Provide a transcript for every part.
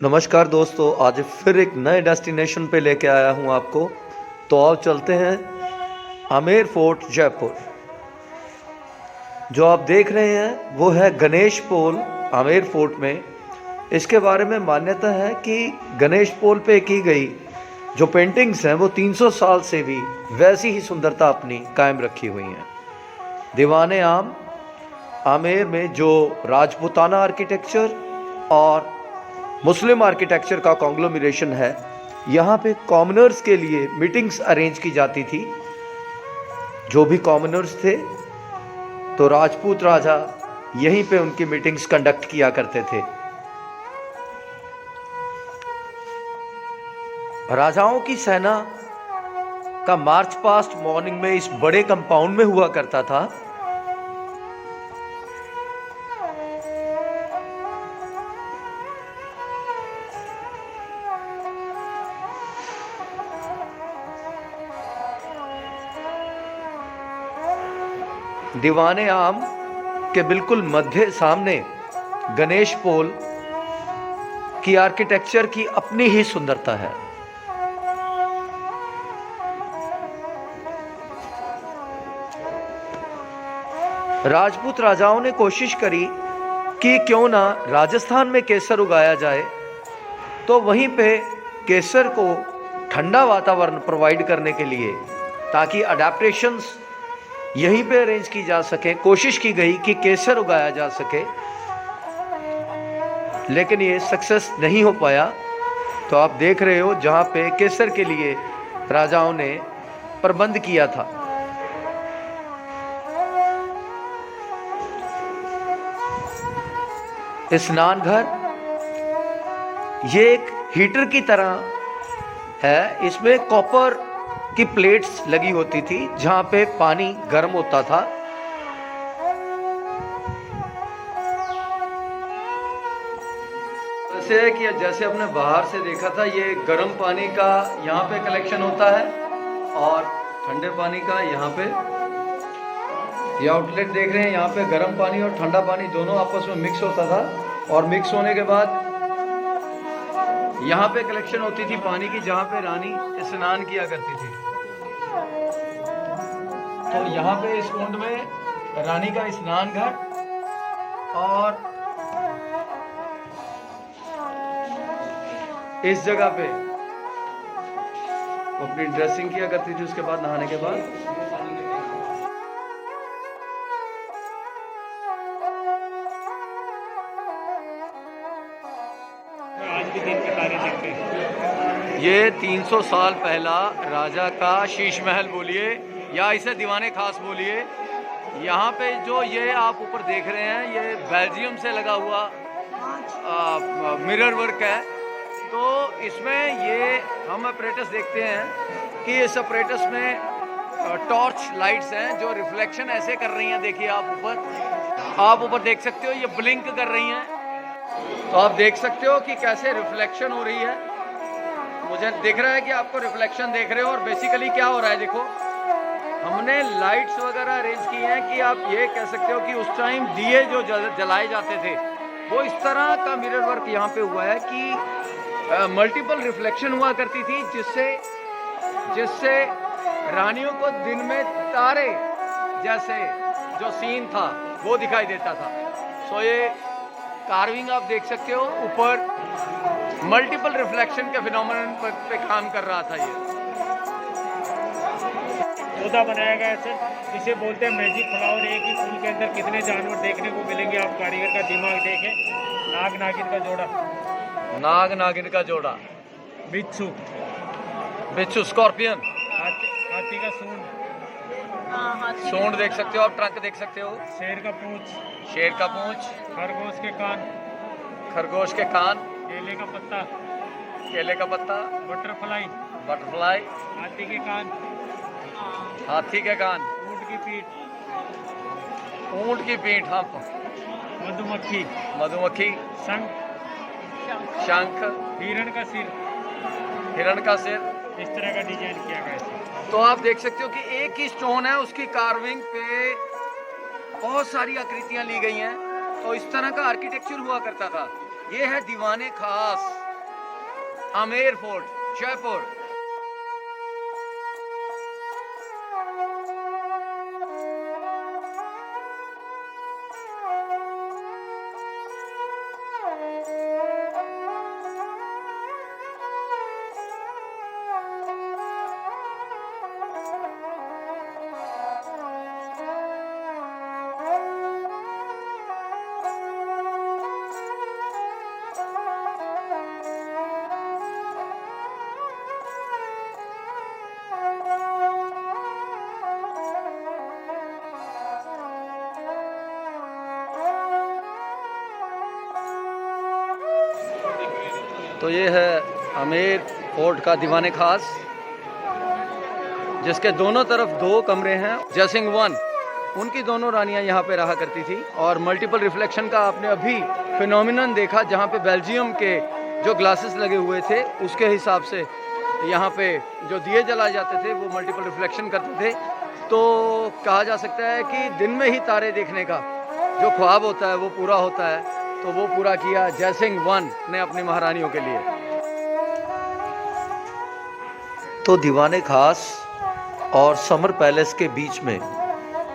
नमस्कार दोस्तों, आज फिर एक नए डेस्टिनेशन पे लेके आया हूँ आपको। तो आओ चलते हैं आमेर फोर्ट जयपुर। जो आप देख रहे हैं वो है गणेश पोल आमेर फोर्ट में। इसके बारे में मान्यता है कि गणेश पोल पे की गई जो पेंटिंग्स हैं वो 300 साल से भी वैसी ही सुंदरता अपनी कायम रखी हुई हैं। दीवाने आम आमेर में जो राजपूताना आर्किटेक्चर और मुस्लिम आर्किटेक्चर का कॉन्ग्लोमरेशन है, यहाँ पे कॉमनर्स के लिए मीटिंग्स अरेंज की जाती थी। जो भी कॉमनर्स थे तो राजपूत राजा यहीं पे उनकी मीटिंग्स कंडक्ट किया करते थे। राजाओं की सेना का मार्च पास्ट मॉर्निंग में इस बड़े कंपाउंड में हुआ करता था। दीवाने आम के बिल्कुल मध्य सामने गणेश पोल की आर्किटेक्चर की अपनी ही सुंदरता है। राजपूत राजाओं ने कोशिश करी कि क्यों ना राजस्थान में केसर उगाया जाए, तो वहीं पे केसर को ठंडा वातावरण प्रोवाइड करने के लिए ताकि अडेप्टेशंस यहीं पे अरेंज की जा सके, कोशिश की गई कि केसर उगाया जा सके, लेकिन ये सक्सेस नहीं हो पाया। तो आप देख रहे हो जहाँ पे केसर के लिए राजाओं ने प्रबंध किया था। स्नान घर ये एक हीटर की तरह है। इसमें कॉपर की प्लेट्स लगी होती थी जहां पे पानी गर्म होता था। जैसे कि जैसे अपने बाहर से देखा था, ये गर्म पानी का यहाँ पे कलेक्शन होता है और ठंडे पानी का यहाँ पे। ये आउटलेट देख रहे हैं, यहाँ पे गर्म पानी और ठंडा पानी दोनों आपस में मिक्स होता था और मिक्स होने के बाद यहाँ पे कलेक्शन होती थी पानी की, जहाँ पे रानी स्नान किया करती थी। तो यहाँ पे इस कुंड में रानी का स्नान घर और इस जगह पे वो अपनी ड्रेसिंग किया करती थी। उसके बाद नहाने के बाद आज भी दिन के तारे दिखते हैं। ये 300 साल पहला राजा का शीश महल बोलिए या इसे दीवाने खास बोलिए। यहाँ पे जो ये आप ऊपर देख रहे हैं, ये बेल्जियम से लगा हुआ मिरर वर्क है। तो इसमें ये हम अपरेटस देखते हैं कि इस अपरेटस में टॉर्च लाइट्स हैं जो रिफ्लेक्शन ऐसे कर रही हैं। देखिए आप ऊपर देख सकते हो, ये ब्लिंक कर रही हैं। तो आप देख सकते हो कि कैसे रिफ्लेक्शन हो रही है। मुझे दिख रहा है कि आपको रिफ्लेक्शन देख रहे हो। और बेसिकली क्या हो रहा है, देखो हमने लाइट्स वगैरह अरेंज की हैं कि आप ये कह सकते हो कि उस टाइम दिए जो जलाए जाते थे वो इस तरह का मिरर वर्क यहाँ पे हुआ है कि मल्टीपल रिफ्लेक्शन हुआ करती थी, जिससे रानियों को दिन में तारे जैसे जो सीन था वो दिखाई देता था। सो ये कार्विंग आप देख सकते हो, ऊपर मल्टीपल रिफ्लेक्शन के फिनोमेनन पे काम कर रहा था। ये पौधा बनाया गया है, इसे बोलते हैं मैजिक फ्लावर। एक ही फूल के अंदर कितने जानवर देखने को मिलेंगे, आप कारीगर का दिमाग देखें। नाग नागिन का जोड़ा, नाग नागिन का जोड़ा, बिच्छू, बिच्छू स्कॉर्पियन, हाथी का सूंड, सूंड देख सकते हो आप, ट्रंक देख सकते हो, शेर का पूंछ, शेर का पूंछ, खरगोश के कान, खरगोश के कान, केले का पत्ता, केले का पत्ता, बटरफ्लाई, बटरफ्लाई, हाथी के कान, हाथी के कान, ऊंट की पीठ, ऊंट की पीठ, हाँ, मधुमक्खी, मधुमक्खी, शंख, शंख, हिरण का सिर, हिरण का सिर। इस तरह का डिजाइन किया गया है। तो आप देख सकते हो कि एक ही स्टोन है, उसकी कार्विंग पे बहुत सारी आकृतियां ली गई हैं। तो इस तरह का आर्किटेक्चर हुआ करता था। ये है दीवाने खास। आमेर फोर्ट, जयपुर। तो ये है आमेर फोर्ट का दीवाने खास, जिसके दोनों तरफ 2 कमरे हैं। जयसिंह 1 उनकी दोनों रानियां यहाँ पे रहा करती थी। और मल्टीपल रिफ्लेक्शन का आपने अभी फिनोमिनन देखा, जहाँ पे बेल्जियम के जो ग्लासेस लगे हुए थे उसके हिसाब से यहाँ पे जो दिए जलाए जाते थे वो मल्टीपल रिफ्लेक्शन करते थे। तो कहा जा सकता है कि दिन में ही तारे देखने का जो ख्वाब होता है वो पूरा होता है। तो वो पूरा किया जयसिंह 1 ने अपनी महारानियों के लिए। तो दीवाने खास और समर पैलेस के बीच में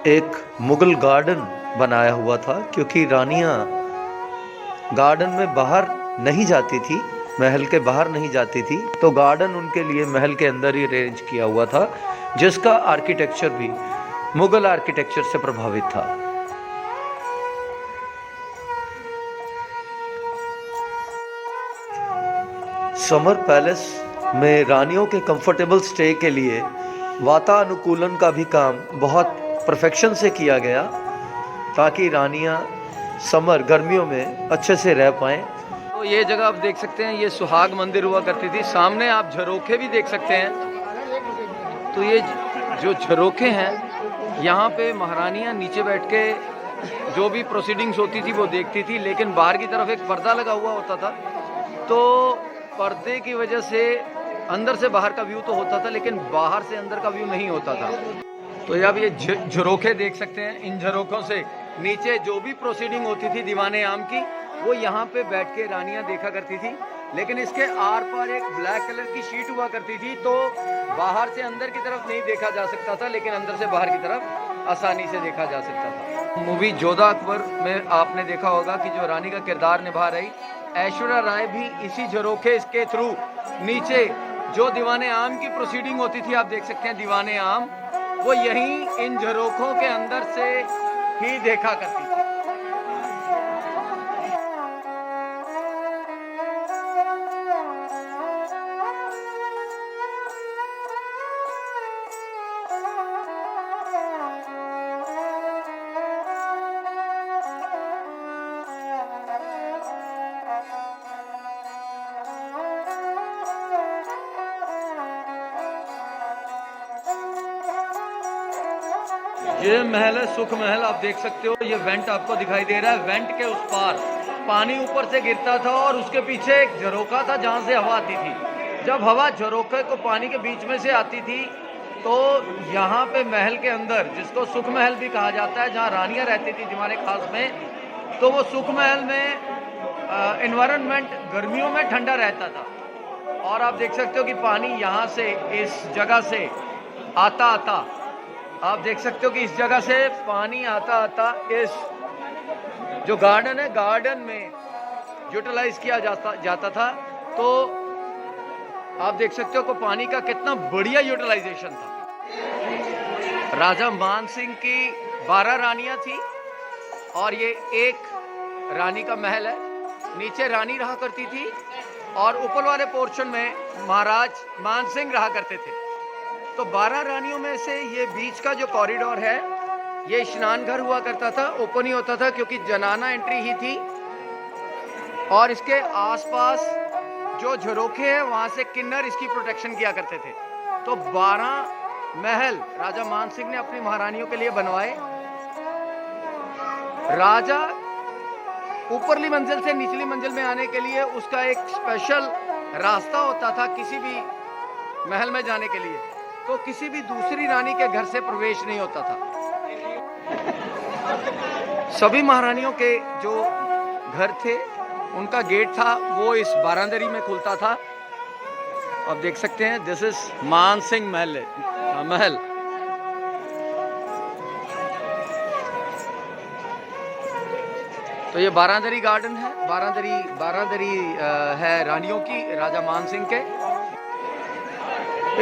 एक मुगल गार्डन बनाया हुआ था, क्योंकि रानियां गार्डन में बाहर नहीं जाती थी, महल के बाहर नहीं जाती थी, तो गार्डन उनके लिए महल के अंदर ही अरेंज किया हुआ था, जिसका आर्किटेक्चर भी मुगल आर्किटेक्चर से प्रभावित था। समर पैलेस में रानियों के कंफर्टेबल स्टे के लिए वातानुकूलन का भी काम बहुत परफेक्शन से किया गया, ताकि रानियां समर गर्मियों में अच्छे से रह पाएं। तो ये जगह आप देख सकते हैं, ये सुहाग मंदिर हुआ करती थी। सामने आप झरोखे भी देख सकते हैं। तो ये जो झरोखे हैं, यहाँ पे महारानियाँ नीचे बैठ के जो भी प्रोसीडिंग्स होती थी वो देखती थी, लेकिन बाहर की तरफ एक पर्दा लगा हुआ होता था। तो पर्दे की वजह से अंदर से बाहर का व्यू तो होता था, लेकिन बाहर से अंदर का व्यू नहीं होता था। तो ये अब ये झरोखे देख सकते हैं। इन झरोखों से नीचे जो भी प्रोसीडिंग होती थी दीवाने आम की, वो यहाँ पे बैठ के रानियां देखा करती थी। लेकिन इसके आर पार एक ब्लैक कलर की शीट हुआ करती थी, तो बाहर से अंदर की तरफ नहीं देखा जा सकता था, लेकिन अंदर से बाहर की तरफ आसानी से देखा जा सकता था। मूवी जोधा अकबर में आपने देखा होगा कि जो रानी का किरदार निभा रही ऐश्वर्या राय भी इसी झरोखे के थ्रू नीचे जो दीवाने आम की प्रोसीडिंग होती थी, आप देख सकते हैं दीवाने आम, वो यहीं इन झरोखों के अंदर से ही देखा करती थी। ये महल है सुख महल, आप देख सकते हो। ये वेंट आपको दिखाई दे रहा है। वेंट के उस पार पानी ऊपर से गिरता था और उसके पीछे एक झरोखा था जहाँ से हवा आती थी। जब हवा झरोखे को पानी के बीच में से आती थी, तो यहाँ पे महल के अंदर, जिसको सुख महल भी कहा जाता है, जहाँ रानियाँ रहती थी दीवाने खास में, तो वो सुख महल में एनवायरनमेंट गर्मियों में ठंडा रहता था। और आप देख सकते हो कि पानी यहाँ से, इस जगह से आता आता, आप देख सकते हो कि इस जगह से पानी आता आता इस जो गार्डन है, गार्डन में यूटिलाइज किया जाता था। तो आप देख सकते हो कि पानी का कितना बढ़िया यूटिलाइजेशन था। राजा मान सिंह की 12 रानियां थी और ये एक रानी का महल है। नीचे रानी रहा करती थी और ऊपर वाले पोर्शन में महाराज मान सिंह रहा करते थे। तो 12 रानियों में से ये बीच का जो कॉरिडोर है, ये स्नान घर हुआ करता था, ओपन ही होता था क्योंकि जनाना एंट्री ही थी। और इसके आसपास जो झरोखे हैं वहां से किन्नर इसकी प्रोटेक्शन किया करते थे। तो 12 महल राजा मान सिंह ने अपनी महारानियों के लिए बनवाए। राजा ऊपरली मंजिल से निचली मंजिल में आने के लिए उसका एक स्पेशल रास्ता होता था किसी भी महल में जाने के लिए। तो किसी भी दूसरी रानी के घर से प्रवेश नहीं होता था। सभी महारानियों के जो घर थे उनका गेट था वो इस बारांदरी में खुलता था आप देख सकते हैं दिस इज मान सिंह महल महल। तो ये बारादरी गार्डन है, बारादरी है रानियों की, राजा मान सिंह के।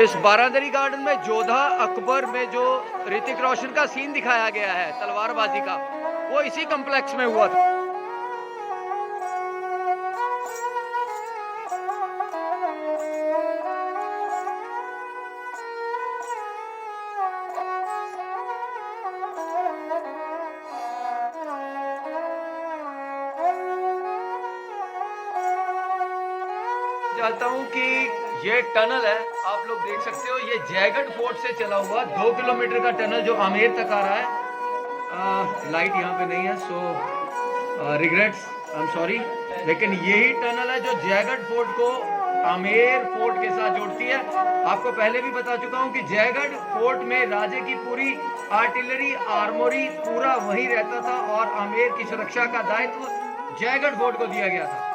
इस बारादरी गार्डन में जोधा अकबर में जो ऋतिक रोशन का सीन दिखाया गया है तलवारबाजी का, वो इसी कॉम्प्लेक्स में हुआ था। चाहता हूं कि ये टनल है, आप लोग देख सकते हो, ये जयगढ़ फोर्ट से चला हुआ 2 किलोमीटर का टनल जो आमेर तक आ रहा है। लाइट यहाँ पे नहीं है, सो रिग्रेट्स, आई एम सॉरी, लेकिन यही टनल है जो जयगढ़ फोर्ट को आमेर फोर्ट के साथ जोड़ती है। आपको पहले भी बता चुका हूँ कि जयगढ़ फोर्ट में राजे की पूरी आर्टिलरी आर्मोरी पूरा वहीं रहता था और आमेर की सुरक्षा का दायित्व जयगढ़ फोर्ट को दिया गया था।